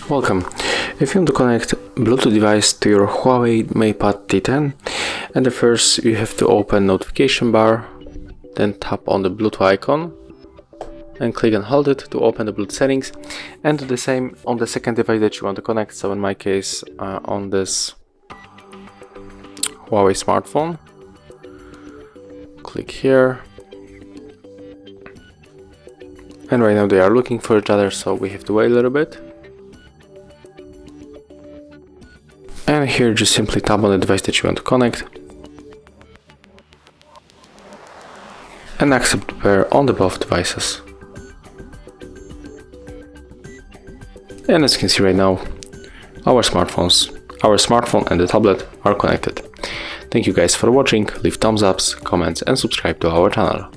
Welcome. If you want to connect Bluetooth device to your Huawei MatePad T10, and first you have to open notification bar, then tap on the Bluetooth icon and click and hold it to open the Bluetooth settings, and do the same on the second device that you want to connect. So in my case, on this Huawei smartphone, click here, and right now they are looking for each other, so we have to wait a little bit. And here just simply tap on the device that you want to connect and accept the pair on the both devices. And as you can see right now, our smartphone and the tablet are connected. Thank you guys for watching, leave thumbs ups, comments and subscribe to our channel.